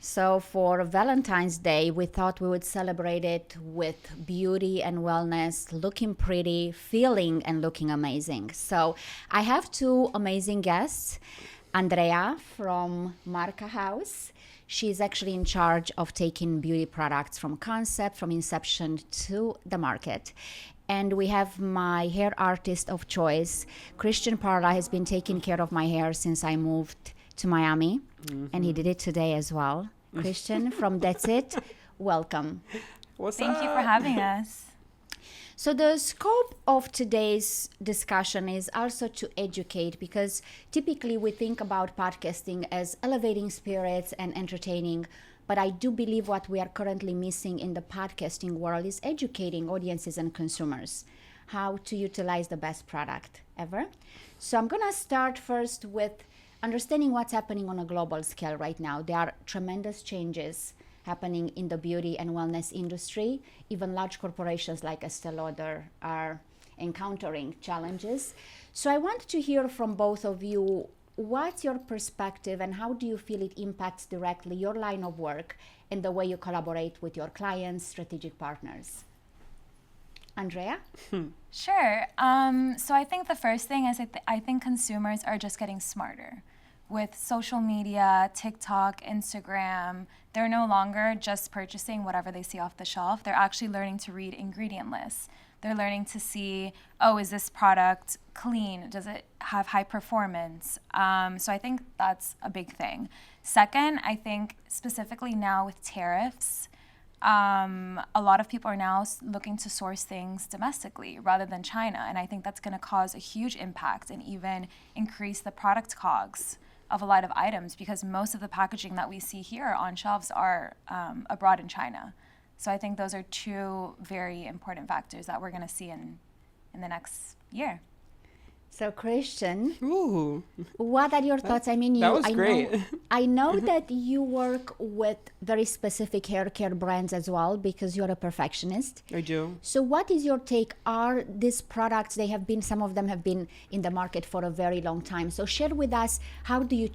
So for Valentine's Day, we thought we would celebrate it with beauty and wellness, looking pretty, feeling and looking amazing. So I have two amazing guests. Andrea from Marca House. She's actually in charge of taking beauty products from concept, from inception to the market. And we have my hair artist of choice. Christian Parla has been taking care of my hair since I moved to Miami, and he did it today as well. Christian from That's It, welcome. Thank you for having us. So the scope of today's discussion is also to educate, because typically we think about podcasting as elevating spirits and entertaining, but I do believe what we are currently missing in the podcasting world is educating audiences and consumers how to utilize the best product ever. So I'm gonna start first with understanding what's happening on a global scale right now. There are tremendous changes happening in the beauty and wellness industry. Even large corporations like Estee Lauder are encountering challenges. So I want to hear from both of you, what's your perspective and how do you feel it impacts directly your line of work and the way you collaborate with your clients, strategic partners? Andrea? Sure. So I think the first thing is I think consumers are just getting smarter. With social media, TikTok, Instagram, they're no longer just purchasing whatever they see off the shelf. They're actually learning to read ingredient lists. They're learning to see, oh, is this product clean? Does it have high performance? So I think that's a big thing. Second, I think specifically now with tariffs, a lot of people are now looking to source things domestically rather than China. And I think that's going to cause a huge impact and even increase the product COGS of a lot of items, because most of the packaging that we see here on shelves are abroad in China. So I think those are two very important factors that we're going to see in the next year. So Christian, Ooh, what are your thoughts? I mean, that was great. I know that you work with very specific hair care brands as well, because you're a perfectionist. I do. So what is your take? Are these products, some of them have been in the market for a very long time. So share with us, how do you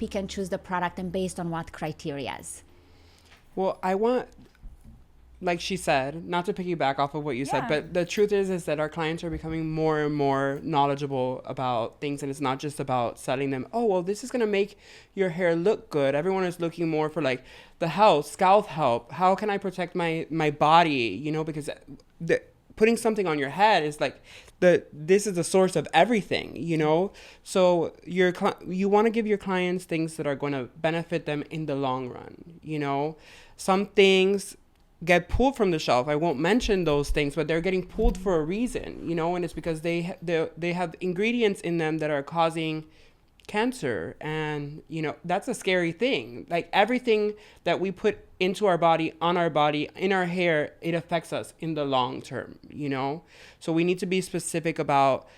pick and choose the product, and based on what criterias? Well, I want, like she said, not to piggyback off of what you said, but the truth is that our clients are becoming more and more knowledgeable about things, and it's not just about selling them, oh, well, this is going to make your hair look good. Everyone is looking more for like the health, scalp health. How can I protect my body? Because putting something on your head is like this is the source of everything, So you want to give your clients things that are going to benefit them in the long run. Some things get pulled from the shelf. I won't mention those things, but they're getting pulled for a reason, and it's because they have ingredients in them that are causing cancer, and that's a scary thing. Like everything that we put into our body, on our body, in our hair, it affects us in the long term, So we need to be specific about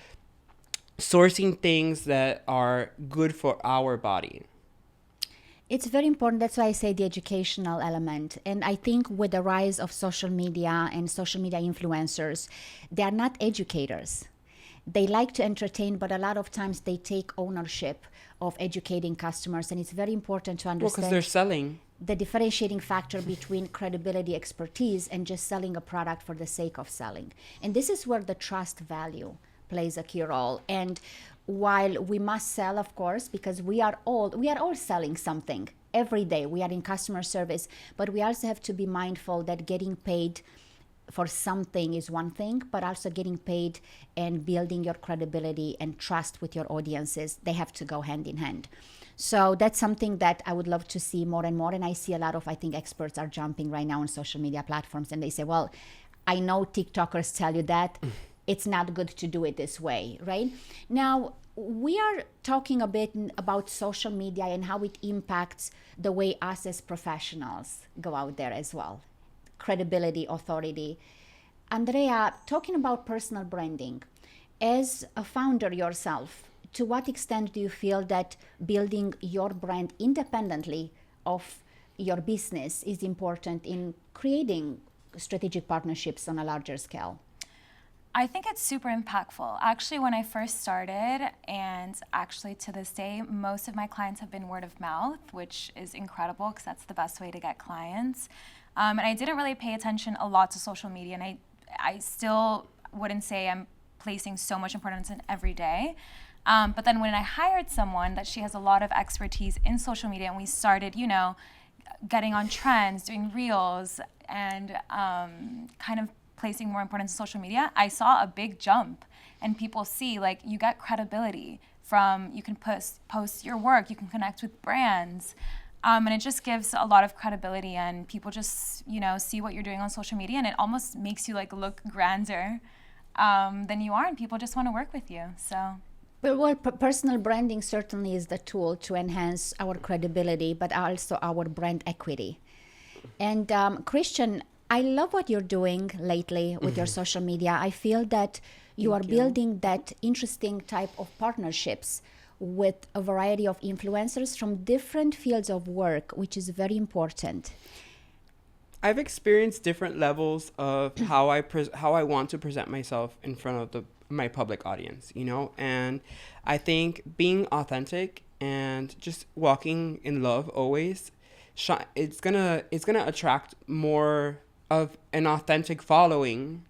sourcing things that are good for our body. It's very important. That's why I say the educational element. And I think with the rise of social media and social media influencers, they are not educators. They like to entertain, but a lot of times they take ownership of educating customers. And it's very important to understand. Well, because they're selling. The differentiating factor between credibility, expertise, and just selling a product for the sake of selling. And this is where the trust value plays a key role. And while we must sell, of course, because we are all selling something every day. We are in customer service, but we also have to be mindful that getting paid for something is one thing, but also getting paid and building your credibility and trust with your audiences, they have to go hand in hand. So that's something that I would love to see more and more. And I see a lot of, I think, experts are jumping right now on social media platforms, and they say, well, I know TikTokers tell you that. It's not good to do it this way, right? Now, we are talking a bit about social media and how it impacts the way us as professionals go out there as well. Credibility, authority. Andrea, talking about personal branding, as a founder yourself, to what extent do you feel that building your brand independently of your business is important in creating strategic partnerships on a larger scale? I think it's super impactful. Actually, when I first started, and actually to this day, most of my clients have been word of mouth, which is incredible because that's the best way to get clients. And I didn't really pay attention a lot to social media, and I still wouldn't say I'm placing so much importance in every day. But then when I hired someone that she has a lot of expertise in social media, and we started, getting on trends, doing reels, and kind of placing more importance in social media, I saw a big jump. And people see, like, you get credibility from, you can post your work, you can connect with brands. And it just gives a lot of credibility, and people just, see what you're doing on social media, and it almost makes you like look grander than you are, and people just want to work with you. So. Well, personal branding certainly is the tool to enhance our credibility, but also our brand equity. And Christian, I love what you're doing lately with your social media. I feel that you are building that interesting type of partnerships with a variety of influencers from different fields of work, which is very important. I've experienced different levels of how I want to present myself in front of my public audience, and I think being authentic and just walking in love always, it's gonna attract more of an authentic following,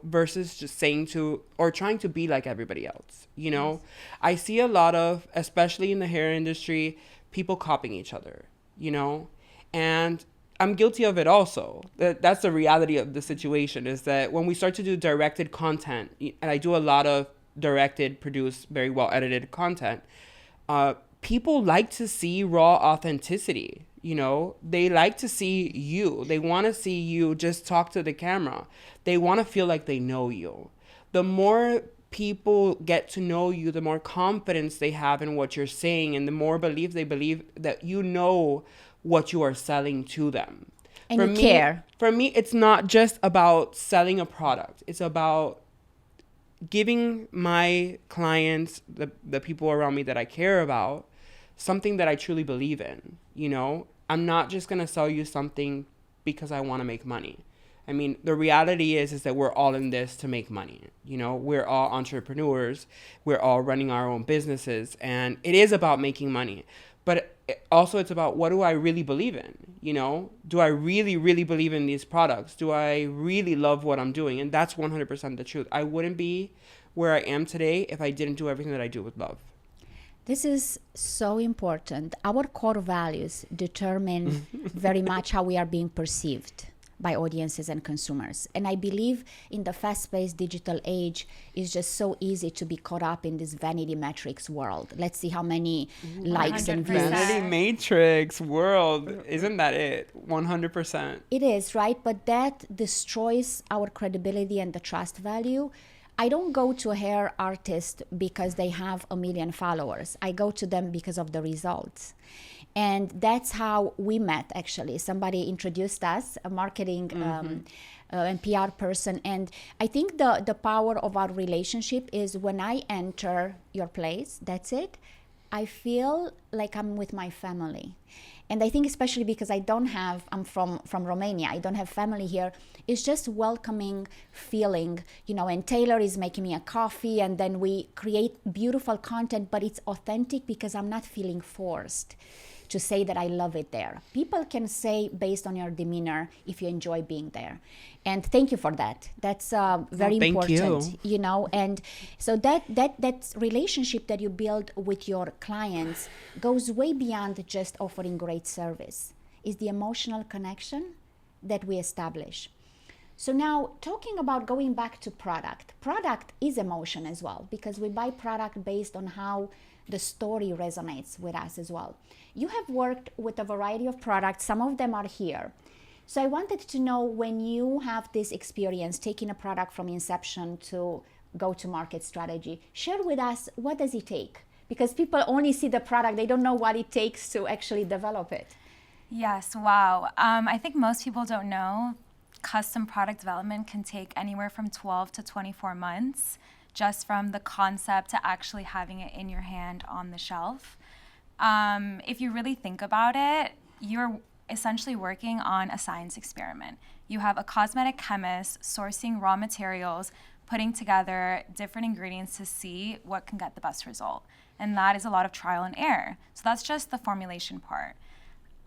versus just saying or trying to be like everybody else. Yes. I see a lot of, especially in the hair industry, people copying each other, and I'm guilty of it also. That's the reality of the situation, is that when we start to do directed content, and I do a lot of directed, produced, very well edited content, people like to see raw authenticity. They like to see you. They want to see you just talk to the camera. They want to feel like they know you. The more people get to know you, the more confidence they have in what you're saying, and the more belief they believe that what you are selling to them. And care. For me, it's not just about selling a product. It's about giving my clients, the people around me that I care about, something that I truly believe in. I'm not just going to sell you something because I want to make money. I mean, the reality is that we're all in this to make money. We're all entrepreneurs. We're all running our own businesses, and it is about making money. But also it's about, what do I really believe in? Do I really, really believe in these products? Do I really love what I'm doing? And that's 100% the truth. I wouldn't be where I am today if I didn't do everything that I do with love. This is so important. Our core values determine very much how we are being perceived by audiences and consumers. And I believe in the fast-paced digital age, it's just so easy to be caught up in this vanity metrics world. Let's see how many likes and views. Vanity matrix world, isn't that it? 100%. It is, right? But that destroys our credibility and the trust value. I don't go to a hair artist because they have 1 million followers. I go to them because of the results. And that's how we met, actually. Somebody introduced us, a marketing and PR person. And I think the power of our relationship is, when I enter your place, that's it, I feel like I'm with my family. And I think especially because I'm from Romania, I don't have family here, it's just welcoming feeling, and Taylor is making me a coffee, and then we create beautiful content, but it's authentic because I'm not feeling forced to say that I love it there. People can say based on your demeanor if you enjoy being there. And thank you for that. That's very important, and so that relationship that you build with your clients goes way beyond just offering great service. It's the emotional connection that we establish. So now, talking about going back to product is emotion as well, because we buy product based on how the story resonates with us as well. You have worked with a variety of products. Some of them are here. So I wanted to know, when you have this experience taking a product from inception to go-to-market strategy, share with us, what does it take? Because people only see the product, they don't know what it takes to actually develop it. Yes, wow. I think most people don't know custom product development can take anywhere from 12 to 24 months, just from the concept to actually having it in your hand on the shelf. If you really think about it, you're essentially working on a science experiment. You have a cosmetic chemist sourcing raw materials, putting together different ingredients to see what can get the best result. And that is a lot of trial and error. So that's just the formulation part.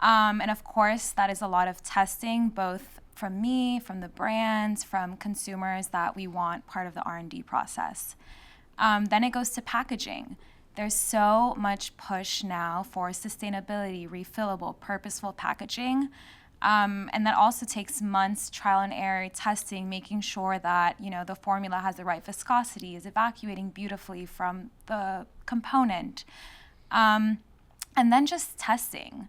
And of course, that is a lot of testing, both from me, from the brands, from consumers that we want part of the R&D process. Then it goes to packaging. There's so much push now for sustainability, refillable, purposeful packaging. And that also takes months trial and error testing, making sure that, you know, the formula has the right viscosity, is evacuating beautifully from the component. And then just testing.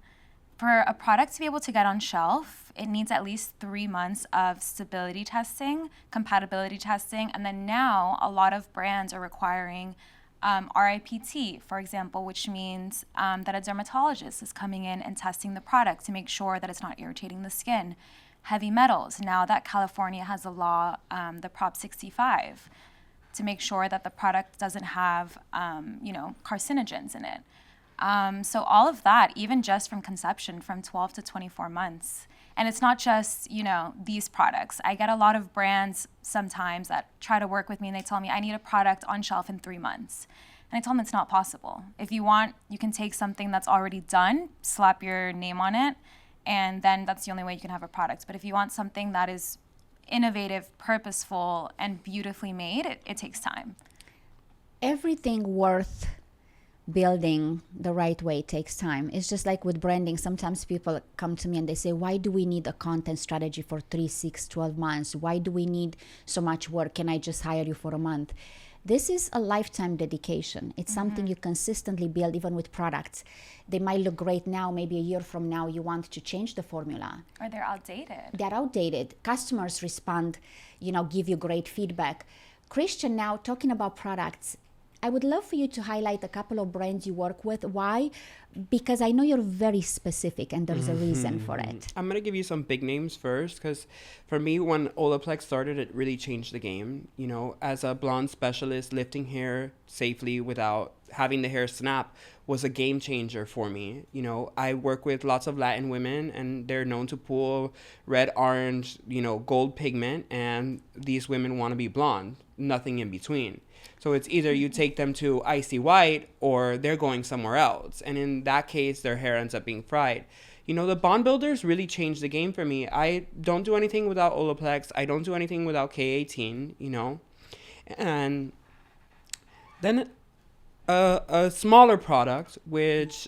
For a product to be able to get on shelf, it needs at least 3 months of stability testing, compatibility testing, and then now a lot of brands are requiring RIPT, for example, which means that a dermatologist is coming in and testing the product to make sure that it's not irritating the skin. Heavy metals, now that California has a law, the Prop 65, to make sure that the product doesn't have, carcinogens in it. So all of that, even just from conception, from 12 to 24 months. And it's not just, these products. I get a lot of brands sometimes that try to work with me and they tell me I need a product on shelf in 3 months. And I tell them it's not possible. If you want, you can take something that's already done, slap your name on it, and then that's the only way you can have a product. But if you want something that is innovative, purposeful, and beautifully made, it takes time. Everything worth building the right way takes time. It's just like with branding. Sometimes people come to me and they say, why do we need a content strategy for 3, 6, 12 months? Why do we need so much work? Can I just hire you for a month? This is a lifetime dedication. It's something you consistently build, even with products. They might look great now, maybe a year from now you want to change the formula. Or they're outdated. They're outdated. Customers respond, give you great feedback. Christian, now talking about products, I would love for you to highlight a couple of brands you work with. Why? Because I know you're very specific and there's a reason for it. I'm going to give you some big names first, because for me, when Olaplex started, it really changed the game. As a blonde specialist, lifting hair safely without having the hair snap was a game changer for me. I work with lots of Latin women and they're known to pull red, orange, gold pigment, and these women want to be blonde, nothing in between. So it's either you take them to icy white or they're going somewhere else. And in that case, their hair ends up being fried. The bond builders really changed the game for me. I don't do anything without Olaplex. I don't do anything without K18, And then a smaller product, which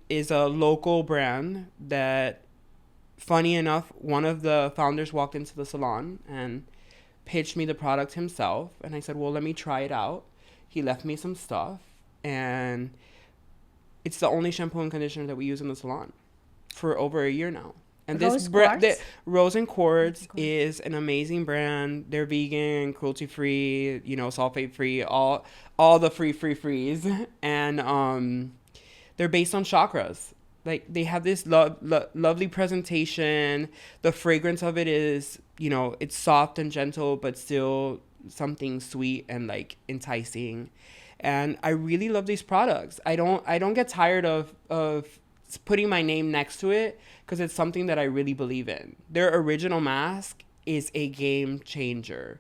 is a local brand that, funny enough, one of the founders walked into the salon and pitched me the product himself, and I said, well, let me try it out. He left me some stuff, and it's the only shampoo and conditioner that we use in the salon for over a year now. And Rose Quartz? Rose and Quartz is an amazing brand. They're vegan, cruelty-free, sulfate-free, all the frees. And they're based on chakras. Like, they have this lovely presentation. The fragrance of it is, it's soft and gentle, but still something sweet and, like, enticing. And I really love these products. I don't get tired of putting my name next to it, because it's something that I really believe in. Their original mask is a game changer.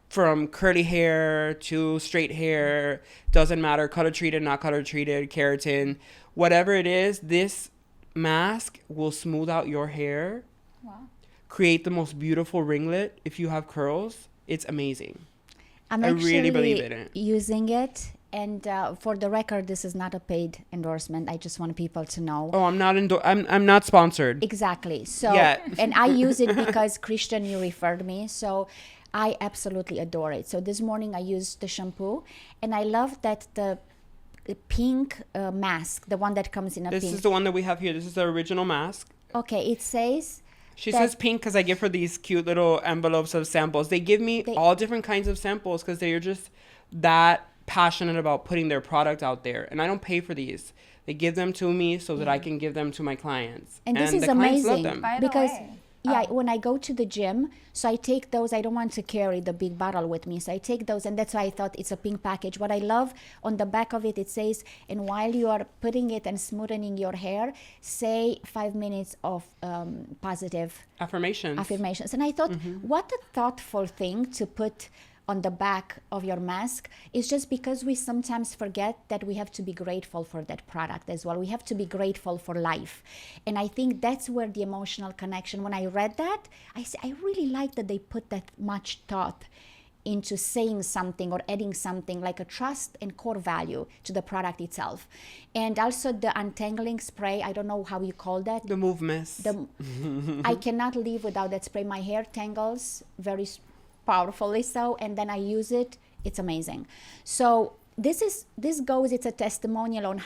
From curly hair to straight hair, doesn't matter, color treated, not color treated, keratin, whatever it is, this mask will smooth out your hair. Wow. Create the most beautiful ringlet if you have curls. It's amazing. I really believe in it. Using it. And for the record, this is not a paid endorsement. I just want people to know. Oh, I'm not sponsored. Exactly. So, yeah. And I use it because Christian, you referred me. So I absolutely adore it. So this morning I used the shampoo, and I love that the pink mask, the one that comes in a pink. This is the one that we have here. This is the original mask. Okay, it says... She says pink because I give her these cute little envelopes of samples. They give me all different kinds of samples because they're just that passionate about putting their product out there. And I don't pay for these. They give them to me so that I can give them to my clients. And this is the clients love amazing them. By the because... way, when I go to the gym, so I take those. I don't want to carry the big bottle with me, so I take those, and that's why I thought it's a pink package. What I love, on the back of it, it says, and while you are putting it and smoothing your hair, say 5 minutes of positive Affirmations. And I thought, what a thoughtful thing to put on the back of your mask is just because we sometimes forget that we have to be grateful for that product as well. We have to be grateful for life. And I think that's where the emotional connection, when I read that, I really like that they put that much thought into saying something or adding something like a trust and core value to the product itself. And also the untangling spray, I don't know how you call that. The Move Mist. I cannot live without that spray. My hair tangles very powerfully so, and then I use it. It's amazing. So it's a testimonial on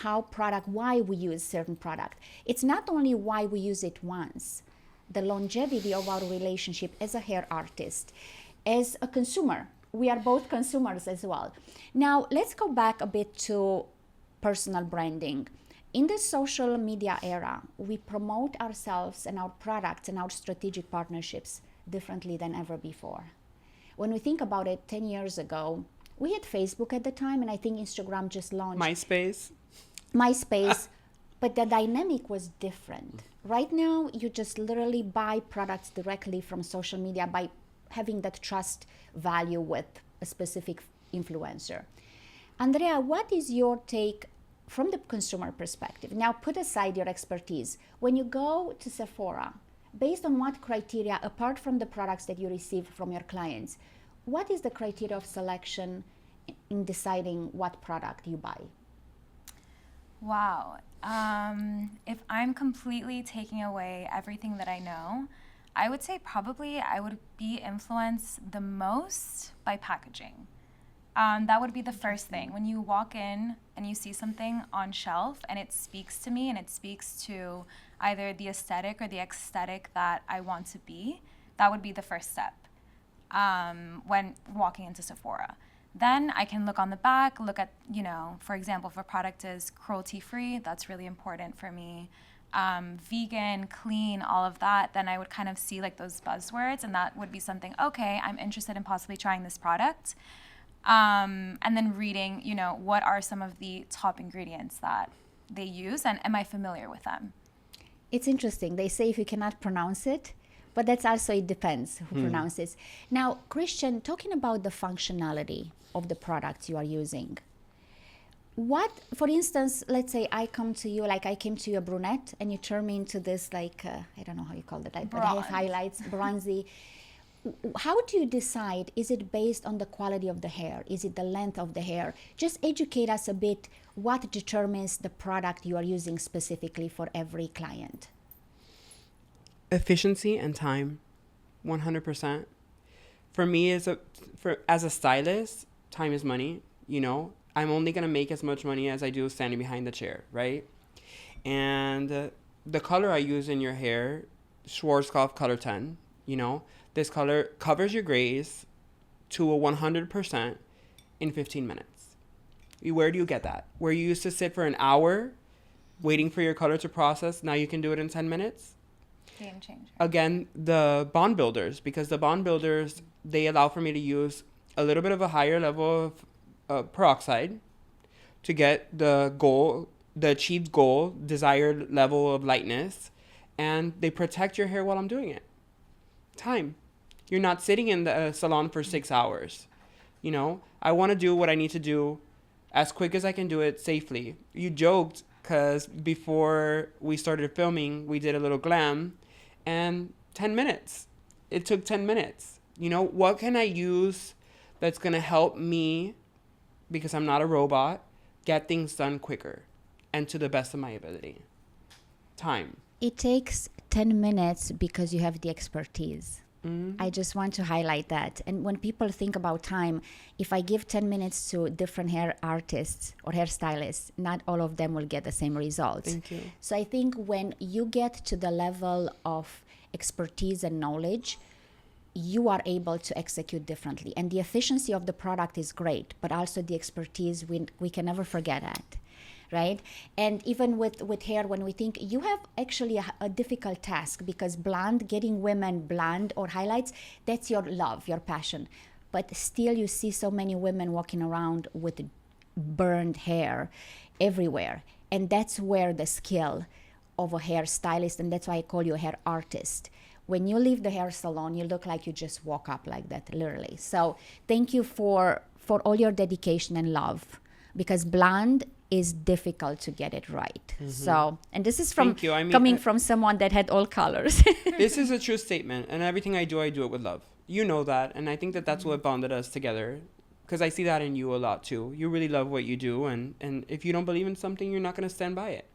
why we use certain product. It's not only why we use it once, the longevity of our relationship as a hair artist, as a consumer. We are both consumers as well. Now, let's go back a bit to personal branding. In the social media era, we promote ourselves and our products and our strategic partnerships differently than ever before. When we think about it, 10 years ago, we had Facebook at the time, and I think Instagram just launched. MySpace, but the dynamic was different. Right now, you just literally buy products directly from social media by having that trust value with a specific influencer. Andrea, what is your take from the consumer perspective? Now, put aside your expertise. When you go to Sephora, based on what criteria, apart from the products that you receive from your clients, what is the criteria of selection in deciding what product you buy? Wow. If I'm completely taking away everything that I know, I would say probably I would be influenced the most by packaging. That would be the first thing. When you walk in and you see something on shelf and it speaks to me and it speaks to either the aesthetic or the aesthetic that I want to be, that would be the first step when walking into Sephora. Then I can look on the back, look at, for example, if a product is cruelty-free, that's really important for me. Vegan, clean, all of that, then I would kind of see like those buzzwords, and that would be something, okay, I'm interested in possibly trying this product. And then reading, what are some of the top ingredients that they use, and am I familiar with them? It's interesting. They say if you cannot pronounce it, but that's also, it depends who pronounces. Now, Christian, talking about the functionality of the products you are using, what, for instance, let's say I come to you, like I came to you a brunette, and you turn me into this, like, I don't know how you call it, but I have highlights, bronzy. How do you decide? Is it based on the quality of the hair? Is it the length of the hair? Just educate us a bit. What determines the product you are using specifically for every client? Efficiency and time, 100%. For me, as a stylist, time is money. I'm only gonna make as much money as I do standing behind the chair, right? And the color I use in your hair, Schwarzkopf Color 10. This color covers your grays to a 100% in 15 minutes. Where do you get that? Where you used to sit for an hour waiting for your color to process, now you can do it in 10 minutes? Game changer. Again, the bond builders, because the bond builders, they allow for me to use a little bit of a higher level of peroxide to get the achieved goal, desired level of lightness, and they protect your hair while I'm doing it. Time. You're not sitting in the salon for 6 hours. I want to do what I need to do as quick as I can do it safely. You joked because before we started filming, we did a little glam, and 10 minutes. It took 10 minutes. What can I use that's going to help me, because I'm not a robot, get things done quicker and to the best of my ability? Time. It takes 10 minutes because you have the expertise. I just want to highlight that. And when people think about time, if I give 10 minutes to different hair artists or hairstylists, not all of them will get the same results. Thank you. So I think when you get to the level of expertise and knowledge, you are able to execute differently. And the efficiency of the product is great, but also the expertise, we can never forget that. Right? And even with hair, when we think, you have actually a difficult task, because getting women blonde or highlights, that's your love, your passion. But still you see so many women walking around with burned hair everywhere. And that's where the skill of a hairstylist, and that's why I call you a hair artist. when you leave the hair salon, you look like you just woke up like that, literally. So thank you for all your dedication and love, because blonde is difficult to get it right. So, and this is from Thank you. I mean, coming from someone that had all colors. This is a true statement, and everything I do it with love. You know that, and I think that that's what bonded us together, because I see that in you a lot too. You really love what you do, and if you don't believe in something, you're not going to stand by it.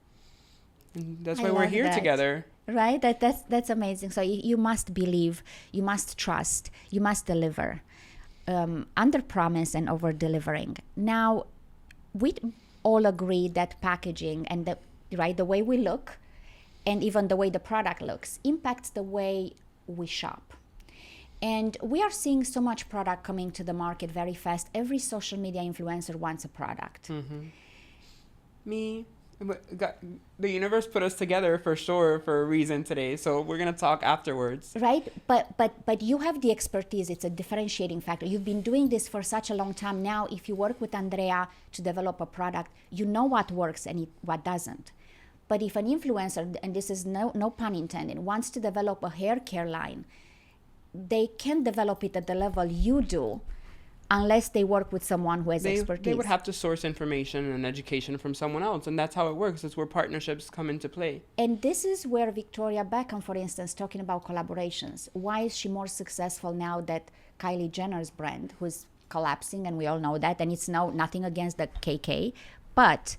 And that's why we're here that. together. Right? That's amazing. So you must believe, you must trust, you must deliver. Under promise and over delivering. Now, we all agree that packaging and the way we look, and even the way the product looks, impacts the way we shop. And we are seeing so much product coming to the market very fast. Every social media influencer wants a product. Me. The universe put us together for sure for a reason today, so we're gonna talk afterwards. Right, but you have the expertise. It's a differentiating factor. You've been doing this for such a long time now. If you work with Andrea to develop a product, you know what works and what doesn't. But if an influencer, and this is no pun intended, wants to develop a hair care line, they can't develop it at the level you do unless they work with someone who has expertise. They would have to source information and education from someone else, and that's how it works. It's where partnerships come into play. And this is where Victoria Beckham, for instance, talking about collaborations. Why is she more successful now that Kylie Jenner's brand, who's collapsing, and we all know that, and it's nothing against the KK, but,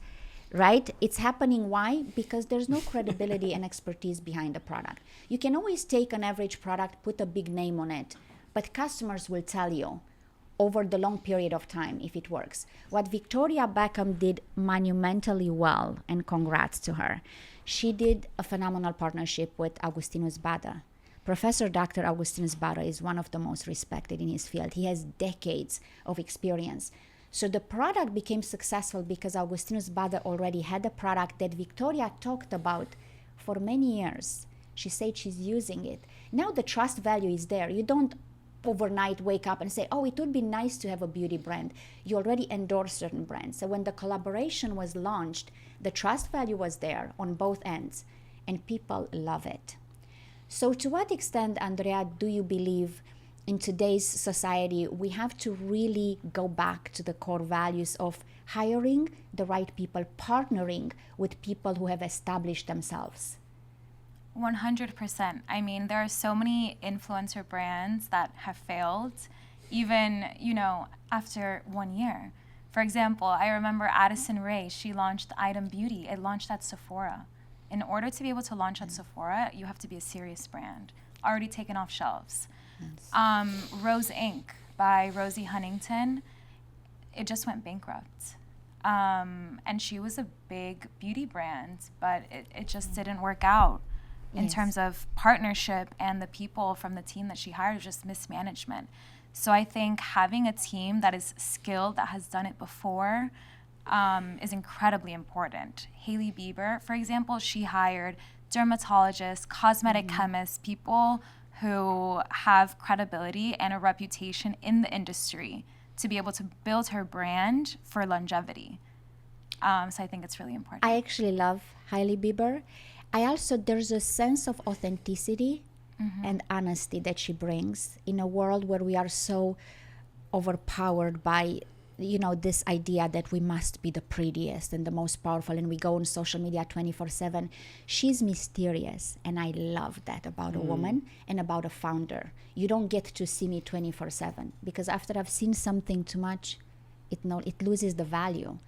right, it's happening. Why? Because there's no credibility and expertise behind the product. You can always take an average product, put a big name on it, but customers will tell you over the long period of time if it works. What Victoria Beckham did monumentally well, and congrats to her, she did a phenomenal partnership with Agustinus Bader. Professor Dr. Agustinus Bader is one of the most respected in his field. He has decades of experience. So the product became successful because Agustinus Bader already had a product that Victoria talked about for many years. She said she's using it. Now the trust value is there. You don't overnight wake up and say, oh, it would be nice to have a beauty brand. You already endorse certain brands. So when the collaboration was launched, the trust value was there on both ends, and people love it. So to what extent, Andrea, do you believe in today's society we have to really go back to the core values of hiring the right people, partnering with people who have established themselves? 100%. I mean, there are so many influencer brands that have failed, even, after 1 year. For example, I remember Addison Rae, she launched Item Beauty. It launched at Sephora. In order to be able to launch at Sephora, you have to be a serious brand, already taken off shelves. Yes. Rose Inc. by Rosie Huntington, it just went bankrupt. And she was a big beauty brand, but it just didn't work out. In terms of partnership, and the people from the team that she hired was just mismanagement. So I think having a team that is skilled, that has done it before, is incredibly important. Hailey Bieber, for example, she hired dermatologists, cosmetic chemists, people who have credibility and a reputation in the industry to be able to build her brand for longevity. So I think it's really important. I actually love Hailey Bieber. There's a sense of authenticity and honesty that she brings in a world where we are so overpowered by, this idea that we must be the prettiest and the most powerful, and we go on social media 24/7. She's mysterious, and I love that about a woman and about a founder. You don't get to see me 24/7, because after I've seen something too much, it loses the value.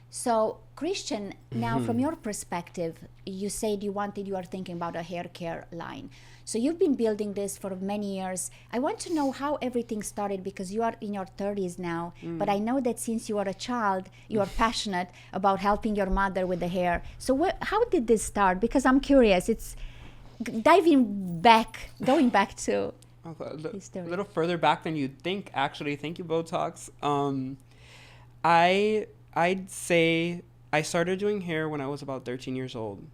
So, Christian, now from your perspective, you said you are thinking about a hair care line. So you've been building this for many years. I want to know how everything started, because you are in your 30s now, but I know that since you were a child, you are passionate about helping your mother with the hair. So how did this start? Because I'm curious. It's going back to a little further back than you'd think, actually. Thank you, Botox. I'd say I started doing hair when I was about 13 years old.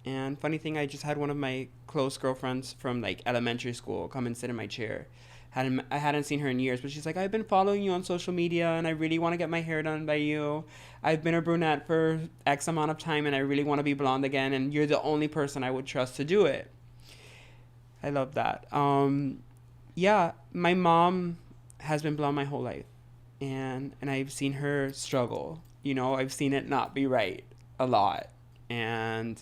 And funny thing, I just had one of my close girlfriends from elementary school come and sit in my chair. I hadn't seen her in years, but she's like, I've been following you on social media and I really want to get my hair done by you. I've been a brunette for X amount of time and I really want to be blonde again, and you're the only person I would trust to do it. I love that. Yeah, my mom has been blonde my whole life, and I've seen her struggle. You know, I've seen it not be right a lot, and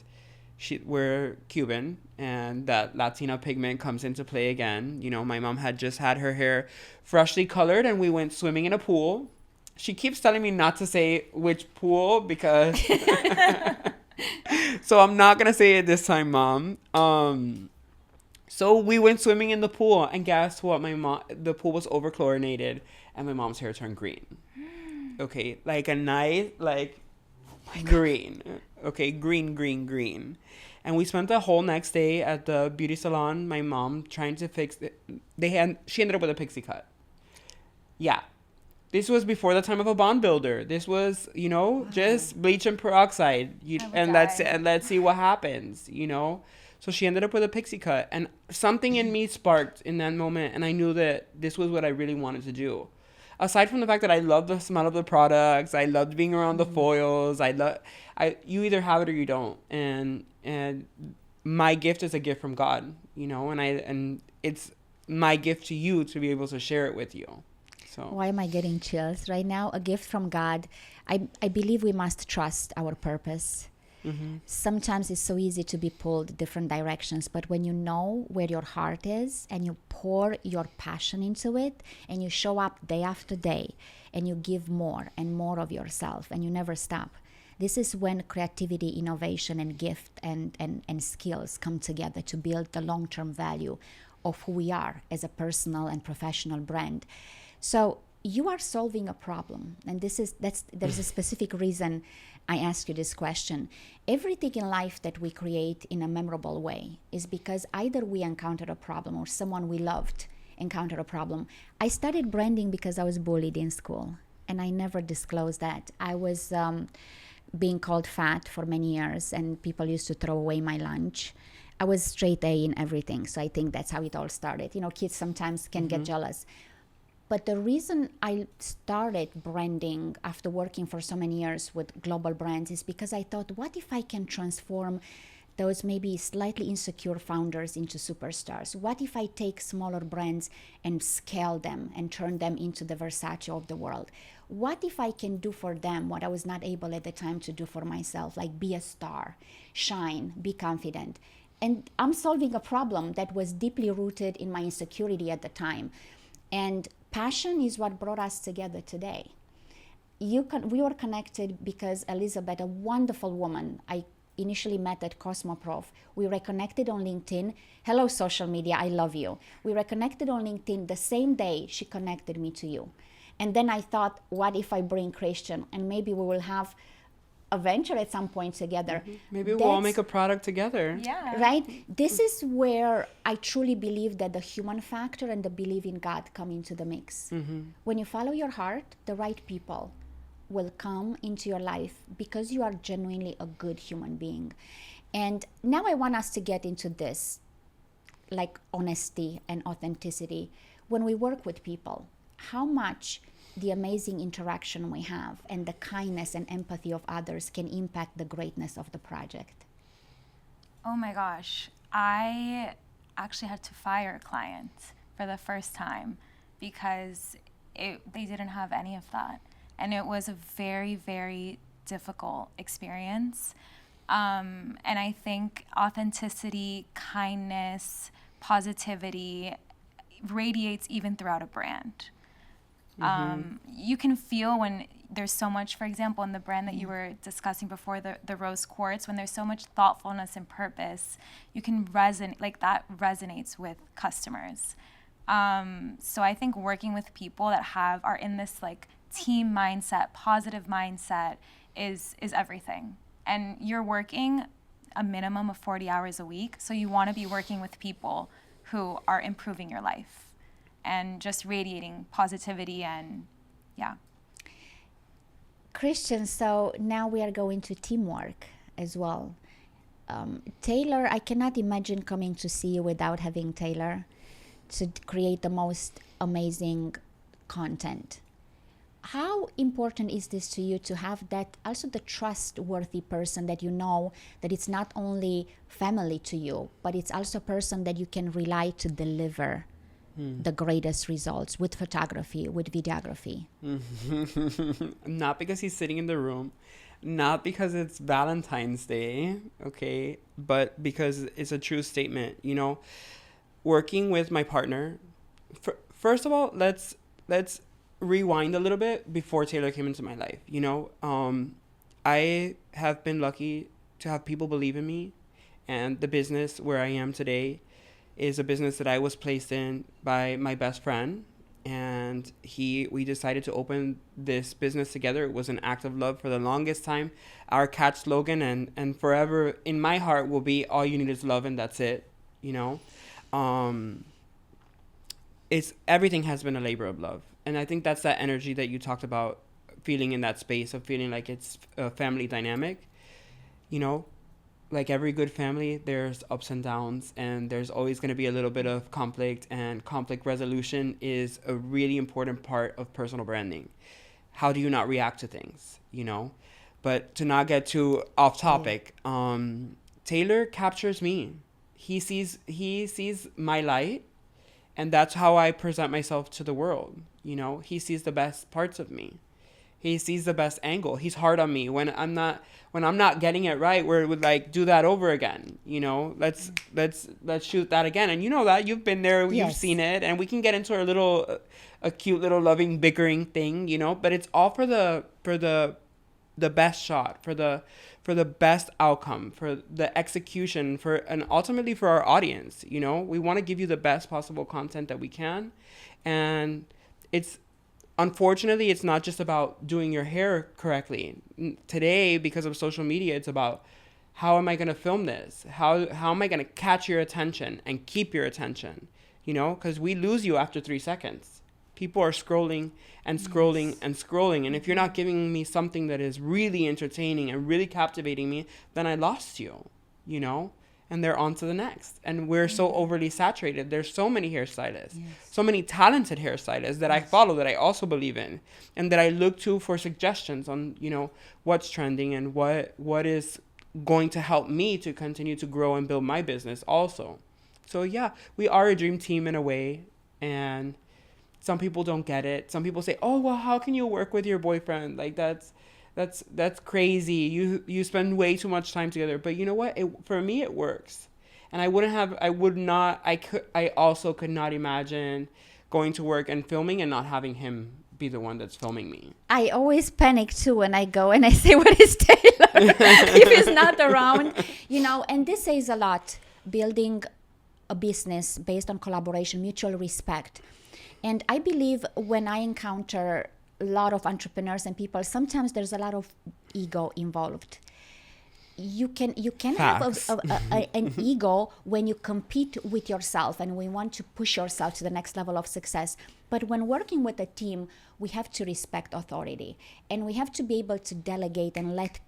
we're Cuban, and that Latina pigment comes into play again. You know, my mom had just had her hair freshly colored, and we went swimming in a pool. She keeps telling me not to say which pool because so I'm not gonna say it this time, Mom. So we went swimming in the pool, and guess what? The pool was over chlorinated, and my mom's hair turned green. Okay, like a nice, like green. Okay, green. And we spent the whole next day at the beauty salon. My mom trying to fix it. She ended up with a pixie cut. Yeah. This was before the time of a bond builder. This was, you know, just bleach and peroxide. Let's see what happens, you know. So she ended up with a pixie cut, and something in me sparked in that moment, and I knew that this was what I really wanted to do. Aside from the fact that I love the smell of the products, I loved being around the foils. You either have it or you don't, and my gift is a gift from God, you know, and it's my gift to you to be able to share it with you. So why am I getting chills right now? A gift from God. I believe we must trust our purpose. Mm-hmm. Sometimes it's so easy to be pulled different directions, but when you know where your heart is and you pour your passion into it and you show up day after day and you give more and more of yourself and you never stop, this is when creativity, innovation, and gift and skills come together to build the long-term value of who we are as a personal and professional brand. So you are solving a problem, and there's a specific reason I ask you this question. Everything in life that we create in a memorable way is because either we encountered a problem or someone we loved encountered a problem. I started branding because I was bullied in school, and I never disclosed that. I was being called fat for many years, and people used to throw away my lunch. I was straight A in everything, so I think that's how it all started. You know, kids sometimes can get jealous. But the reason I started branding after working for so many years with global brands is because I thought, what if I can transform those maybe slightly insecure founders into superstars? What if I take smaller brands and scale them and turn them into the Versace of the world? What if I can do for them what I was not able at the time to do for myself, like be a star, shine, be confident? And I'm solving a problem that was deeply rooted in my insecurity at the time. And passion is what brought us together today. We were connected because Elizabeth, a wonderful woman, I initially met at Cosmoprof. We reconnected on LinkedIn. Hello, social media, I love you. We reconnected on LinkedIn the same day she connected me to you. And then I thought, what if I bring Christian? And maybe we will have a venture at some point together. Maybe we'll all make a product together. Yeah. Right? This is where I truly believe that the human factor and the belief in God come into the mix. When you follow your heart, the right people will come into your life because you are genuinely a good human being. And now I want us to get into this, like honesty and authenticity. When we work with people, how much the amazing interaction we have and the kindness and empathy of others can impact the greatness of the project. Oh my gosh. I actually had to fire a client for the first time because they didn't have any of that. And it was a very, very difficult experience. And I think authenticity, kindness, positivity radiates even throughout a brand. You can feel when there's so much, for example, in the brand that you were discussing before, the rose quartz, when there's so much thoughtfulness and purpose, you can resonate, like that resonates with customers. So I think working with people that are in this like team mindset, positive mindset is everything. And you're working a minimum of 40 hours a week, so you want to be working with people who are improving your life and just radiating positivity and yeah. Christian, so now we are going to teamwork as well. Taylor, I cannot imagine coming to see you without having Taylor to create the most amazing content. how important is this to you to have that, also the trustworthy person that you know that it's not only family to you, but it's also a person that you can rely to deliver the greatest results with photography, with videography? Not because he's sitting in the room, not because it's Valentine's Day, okay, but because it's a true statement. You know, working with my partner. First of all, let's rewind a little bit before Taylor came into my life. You know, I have been lucky to have people believe in me, and the business where I am today is a business that I was placed in by my best friend, and we decided to open this business together. It was an act of love for the longest time. Our catch slogan and forever in my heart will be, all you need is love, and that's it. You know, it's everything has been a labor of love, and I think that's that energy that you talked about, feeling in that space of feeling like it's a family dynamic. You know, like every good family, there's ups and downs, and there's always going to be a little bit of conflict, and conflict resolution is a really important part of personal branding. How do you not react to things, you know? But to not get too off topic, Taylor captures me. He sees my light, and that's how I present myself to the world. You know, he sees the best parts of me. He sees the best angle. He's hard on me when I'm not getting it right. Where it would like, do that over again. You know, let's shoot that again. And you know that you've been there, Yes. you've seen it, and we can get into a cute little loving bickering thing. You know, but it's all for the best shot, for the best outcome, for the execution, and ultimately for our audience. You know, we want to give you the best possible content that we can, and unfortunately, it's not just about doing your hair correctly. Today, because of social media, it's about, how am I going to film this? How am I going to catch your attention and keep your attention? You know, because we lose you after 3 seconds. People are scrolling and scrolling and scrolling. And if you're not giving me something that is really entertaining and really captivating me, then I lost you, you know? And they're on to the next. And we're so overly saturated. There's so many hairstylists, so many talented hairstylists that I follow, that I also believe in, and that I look to for suggestions on, you know, what's trending and what is going to help me to continue to grow and build my business also. So yeah, we are a dream team in a way. And some people don't get it. Some people say, oh, well, how can you work with your boyfriend? Like, that's crazy. You spend way too much time together. But you know what? For me, it works. And I also could not imagine going to work and filming and not having him be the one that's filming me. I always panic too when I go and I say, what is Taylor? If he's not around, you know, and this says a lot. Building a business based on collaboration, mutual respect. And I believe when I encounter a lot of entrepreneurs and people, sometimes there's a lot of ego involved. You can have an ego when you compete with yourself and we want to push yourself to the next level of success. But when working with a team, we have to respect authority, and we have to be able to delegate and let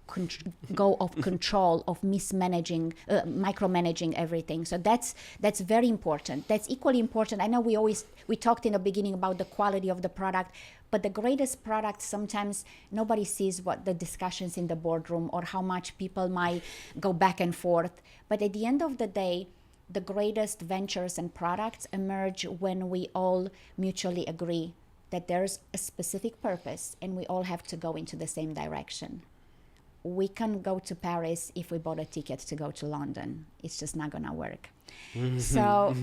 go of control of micromanaging everything. So that's very important. That's equally important. I know we talked in the beginning about the quality of the product, but the greatest product, sometimes nobody sees what the discussions in the boardroom or how much people might go back and forth. But at the end of the day, the greatest ventures and products emerge when we all mutually agree that there's a specific purpose and we all have to go into the same direction. We can't go to Paris if we bought a ticket to go to London. It's just not gonna work. So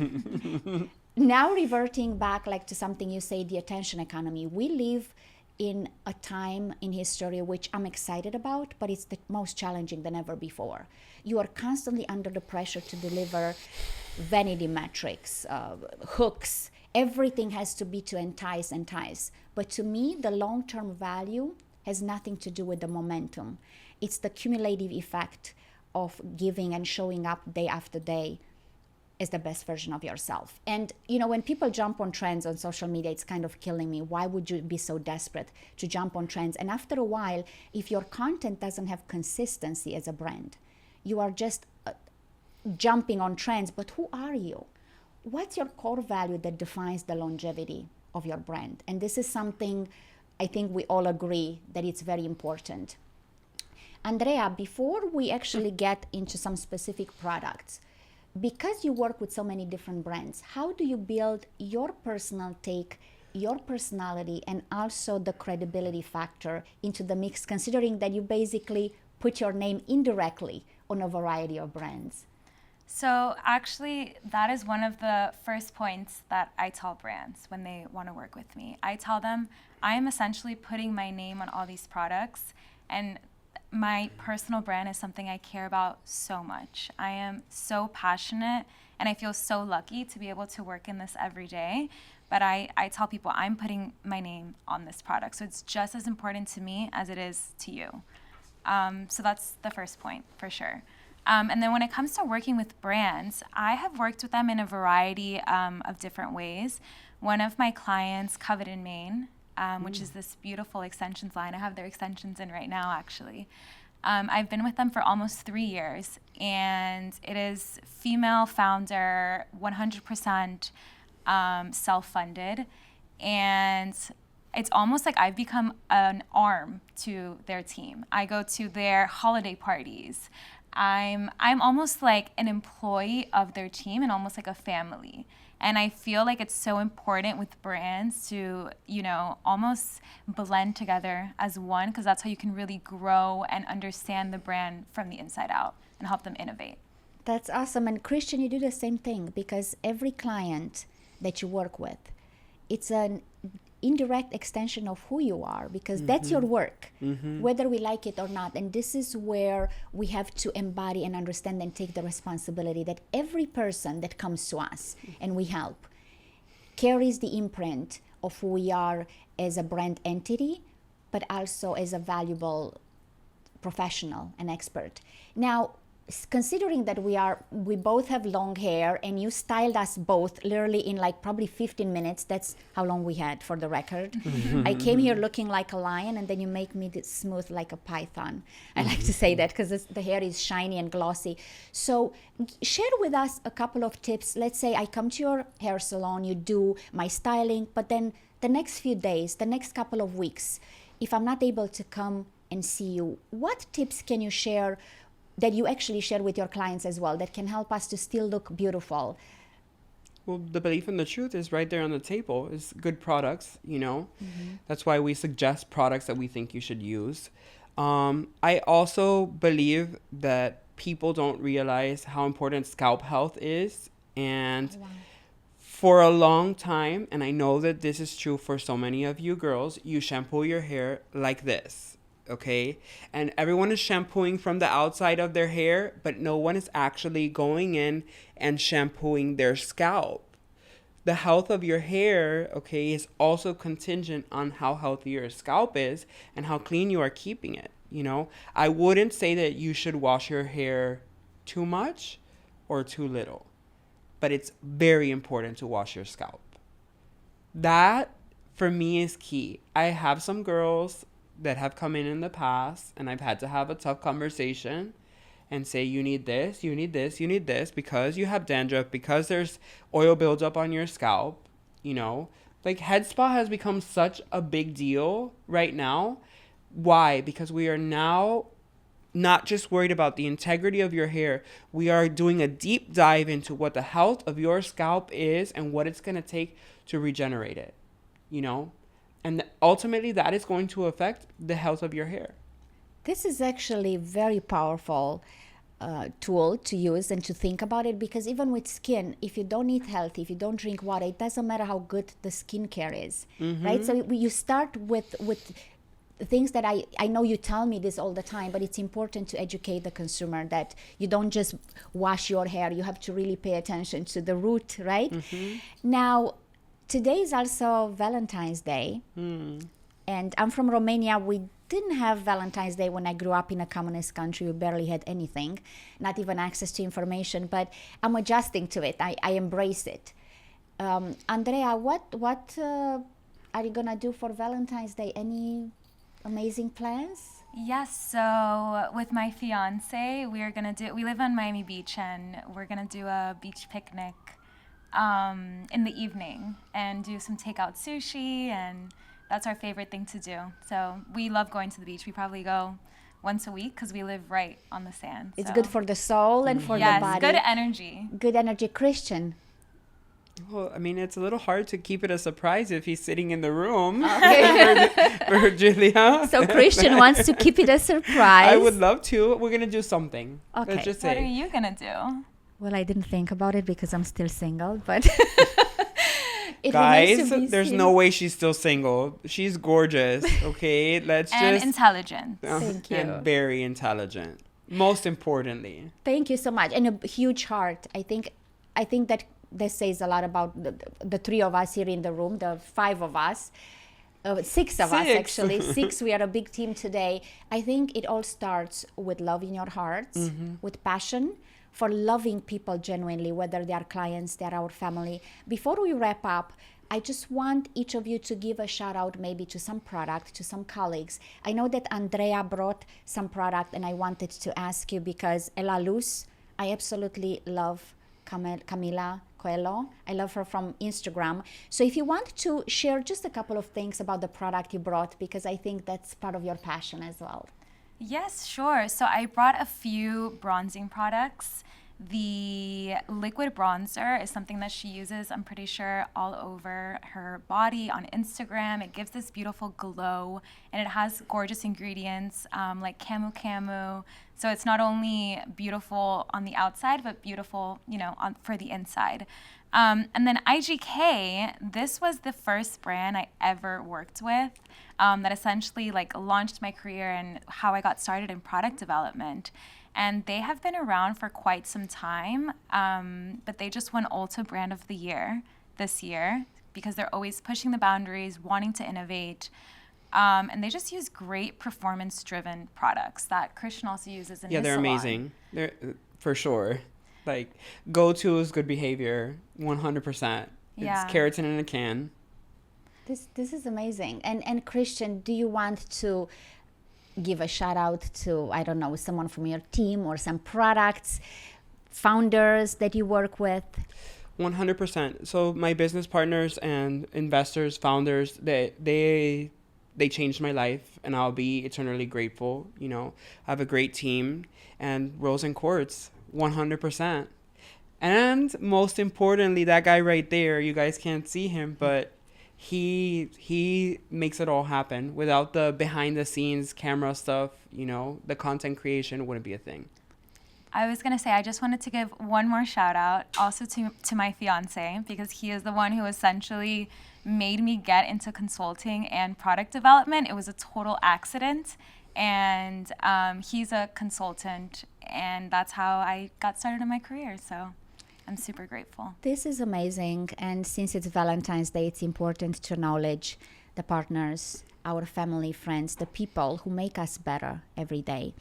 now reverting back like to something you say, the attention economy, we live in a time in history which I'm excited about, but it's the most challenging than ever before. You are constantly under the pressure to deliver vanity metrics, hooks. Everything has to be to entice. But to me, the long-term value has nothing to do with the momentum. It's the cumulative effect of giving and showing up day after day as the best version of yourself. And, you know, when people jump on trends on social media, it's kind of killing me. Why would you be so desperate to jump on trends? And after a while, if your content doesn't have consistency as a brand, you are just jumping on trends. But who are you? What's your core value that defines the longevity of your brand? And this is something I think we all agree that it's very important. Andrea, before we actually get into some specific products, because you work with so many different brands, how do you build your personal take, your personality, and also the credibility factor into the mix, considering that you basically put your name indirectly on a variety of brands? So actually, that is one of the first points that I tell brands when they want to work with me. I tell them I am essentially putting my name on all these products, and my personal brand is something I care about so much. I am so passionate, and I feel so lucky to be able to work in this every day. But I tell people I'm putting my name on this product. So it's just as important to me as it is to you. So that's the first point, for sure. And then when it comes to working with brands, I have worked with them in a variety of different ways. One of my clients, Covet in Maine, which is this beautiful extensions line. I have their extensions in right now, actually. I've been with them for almost 3 years, and it is female founder, 100% self-funded, and it's almost like I've become an arm to their team. I go to their holiday parties. I'm almost like an employee of their team and almost like a family. And I feel like it's so important with brands to, almost blend together as one, because that's how you can really grow and understand the brand from the inside out and help them innovate. That's awesome. And Christian, you do the same thing, because every client that you work with, it's an indirect extension of who you are, because that's your work, whether we like it or not. And this is where we have to embody and understand and take the responsibility that every person that comes to us and we help carries the imprint of who we are as a brand entity, but also as a valuable professional and expert. Now, considering that we both have long hair, and you styled us both literally in like probably 15 minutes, that's how long we had, for the record. I came here looking like a lion, and then you make me smooth like a python. I like to say that because the hair is shiny and glossy. So share with us a couple of tips. Let's say I come to your hair salon, you do my styling, but then the next few days, the next couple of weeks, if I'm not able to come and see you, what tips can you share that you actually share with your clients as well, that can help us to still look beautiful? Well, the belief and the truth is right there on the table. Is good products, That's why we suggest products that we think you should use. I also believe that people don't realize how important scalp health is. And for a long time, and I know that this is true for so many of you girls, you shampoo your hair like this. Okay, and everyone is shampooing from the outside of their hair, but no one is actually going in and shampooing their scalp. The health of your hair, okay, is also contingent on how healthy your scalp is and how clean you are keeping it. I wouldn't say that you should wash your hair too much or too little, but it's very important to wash your scalp. That for me is key. I have some girls that have come in the past, and I've had to have a tough conversation and say, you need this, you need this, you need this, because you have dandruff, because there's oil buildup on your scalp. Like head spa has become such a big deal right now. Why? Because we are now not just worried about the integrity of your hair. We are doing a deep dive into what the health of your scalp is and what it's going to take to regenerate it, And ultimately, that is going to affect the health of your hair. This is actually a very powerful tool to use and to think about it, because even with skin, if you don't eat healthy, if you don't drink water, it doesn't matter how good the skincare is, right? So you start with things that I know you tell me this all the time, but it's important to educate the consumer that you don't just wash your hair. You have to really pay attention to the root, right? Now, today is also Valentine's Day, and I'm from Romania. We didn't have Valentine's Day when I grew up in a communist country. We barely had anything, not even access to information, but I'm adjusting to it. I embrace it. Andrea, what are you going to do for Valentine's Day? Any amazing plans? Yes, so with my fiance, we live on Miami Beach, and we're going to do a beach picnic in the evening and do some takeout sushi, and That's our favorite thing to do. So we love going to the beach. We probably go once a week because we live right on the sand. It's so. good for the soul and for the Yes, body. good energy. Good energy. Christian. Well, I mean, it's a little hard to keep it a surprise if he's sitting in the room. Okay. for Julia. So Christian wants to keep it a surprise. I would love to. We're gonna do something. Okay. Let's just What are say. you gonna do? Well, I didn't think about it because I'm still single, but it Guys, remains to be there's seen. no way she's still single. She's gorgeous. Okay, let's And just. intelligent. Thank you. And very intelligent. Most importantly. Thank you so much, and a huge heart. I think that this says a lot about the three of us here in the room, the five of us. Six of us, actually. Six. We are a big team today. I think it all starts with love in your hearts, with passion for loving people genuinely, whether they are clients, they are our family. Before we wrap up, I just want each of you to give a shout out maybe to some product, to some colleagues. I know that Andrea brought some product, and I wanted to ask you because Ella Luz, I absolutely love Camila Coelho. I love her from Instagram. So if you want to share just a couple of things about the product you brought, because I think that's part of your passion as well. Yes, sure. So I brought a few bronzing products. The liquid bronzer is something that she uses, I'm pretty sure, all over her body on Instagram. It gives this beautiful glow, and it has gorgeous ingredients like camu. So it's not only beautiful on the outside, but beautiful, for the inside. And then IGK, this was the first brand I ever worked with that essentially launched my career and how I got started in product development. And they have been around for quite some time, but they just won Ulta Brand of the Year this year because they're always pushing the boundaries, wanting to innovate. And they just use great performance-driven products that Christian also uses in his they're salon. amazing. They're for sure. Go-to is good behavior, 100%. Yeah. It's keratin in a can. This is amazing. And Christian, do you want to give a shout out to, I don't know, someone from your team or some products, founders that you work with? 100%. So my business partners and investors, founders, they changed my life, and I'll be eternally grateful. I have a great team, and Rose and Quartz, 100%. And most importantly, that guy right there, you guys can't see him, but he makes it all happen. Without the behind the scenes camera stuff, the content creation wouldn't be a thing. I was going to say, I just wanted to give one more shout out also to my fiance, because he is the one who essentially made me get into consulting and product development. It was a total accident. And he's a consultant, and that's how I got started in my career. So I'm super grateful. This is amazing. And since it's Valentine's Day, it's important to acknowledge the partners, our family, friends, the people who make us better every day.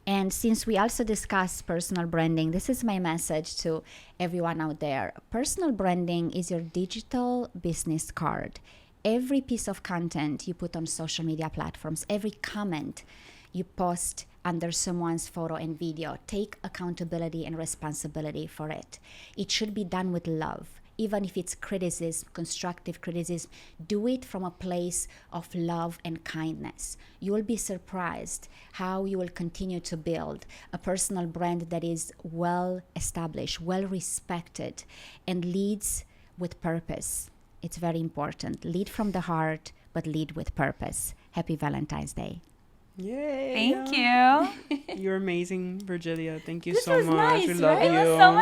And since we also discuss personal branding, this is my message to everyone out there. Personal branding is your digital business card. Every piece of content you put on social media platforms, every comment you post under someone's photo and video, take accountability and responsibility for it. It should be done with love. Even if it's criticism, constructive criticism, do it from a place of love and kindness. You will be surprised how you will continue to build a personal brand that is well established, well respected, and leads with purpose. It's very important. Lead from the heart, but lead with purpose. Happy Valentine's Day. Yay. Thank you. You're amazing, Virgilia. Thank you This so was much. nice, We love right? you. It was so much